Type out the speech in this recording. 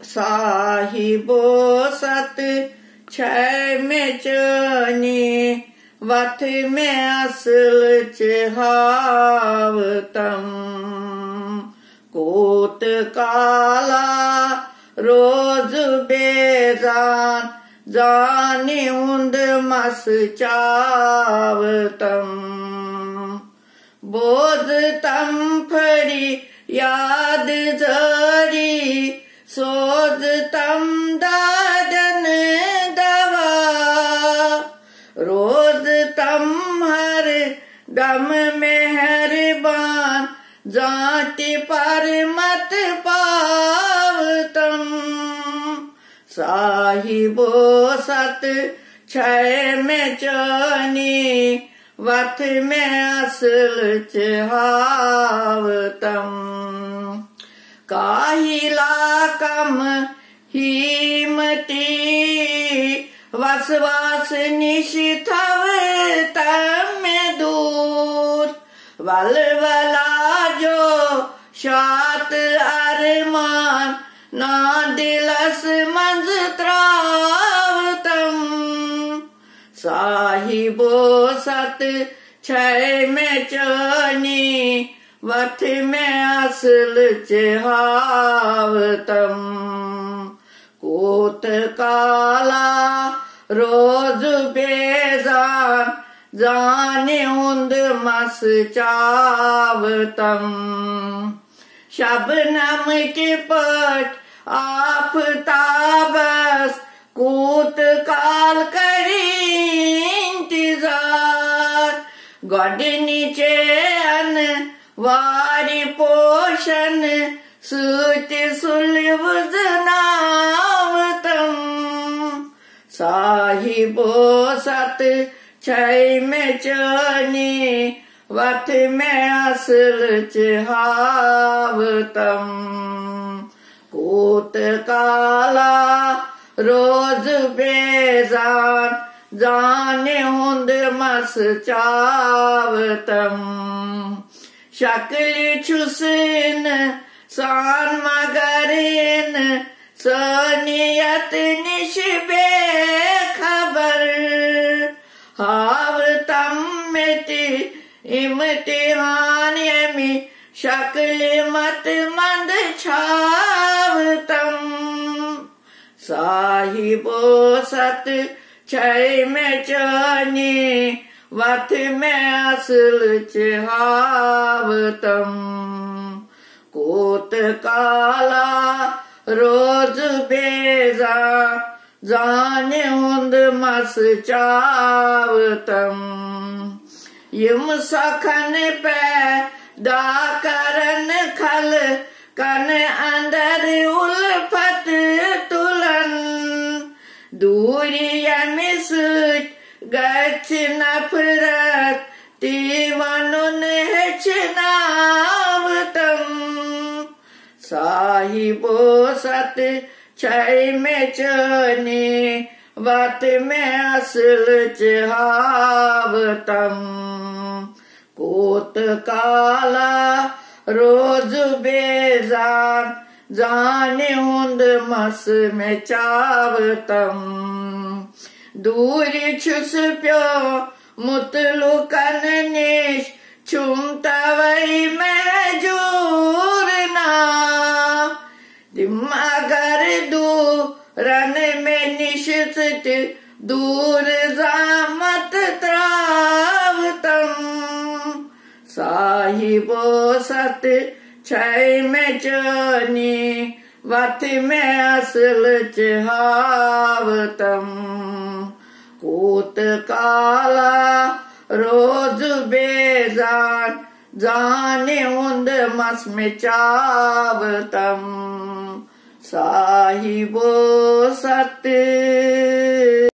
साहिबो सत छै में चनी वथ में असल चहावतम कोत काला रोज बेजान जानी उंद मस चावतम बोझ तम फरी याद जरी सोज तम दादन दवा रोज तम हर दम मेहरबान जाति पर मत पावतम साहिबो सत छै में चनी वथ में असल चहावतम काहिला कम हीमती वसवास निशिथव तम दूर वलवला जो शात अरमान ना दिलस मंज त्रावतम साहिबो सत छै में चनी वथ में असल चहावतम कोत काला रोज बेजान जाने उंद मस चावतम शबनम के पट आफताबस कूत काल करी इंतजार गड नीचे अन वारी पोषण सूत सुलभ जनावतम साहिबो सत छै में चनी वथ में असल चहावतम कोत काला रोज बेजान जाने उंद मस चावतम शकल छुसन सान मगरिन सनियत निशबे खबर हावतम मिति इम्तिहान यमी शकल मत मंद छावतम साहिबो सत छै में चनी वथ में असल चहावतम कोत काला रोज बेजान जाने उंद मस चावतम यम सखन पे दाकरन खल कन अंदर उल्फत तुलन दूरी यमिस गच नफरत तीवनुन हेचनावतम साहिबो सत छै में चनी वथ में असल चहावतम कोत काला रोज बेजान जाने उंद मस में चावतम दूरी छुस प्यो मुतलुकन निश छुमतवई में जूरना मगर दूरन में निश्चित दूर जामत त्रावतम साहिबो सत छै में चनी वथ में असल चहावतम कोत काला रोज बेजान जाने उंद मस में चावतम साहिबो सत।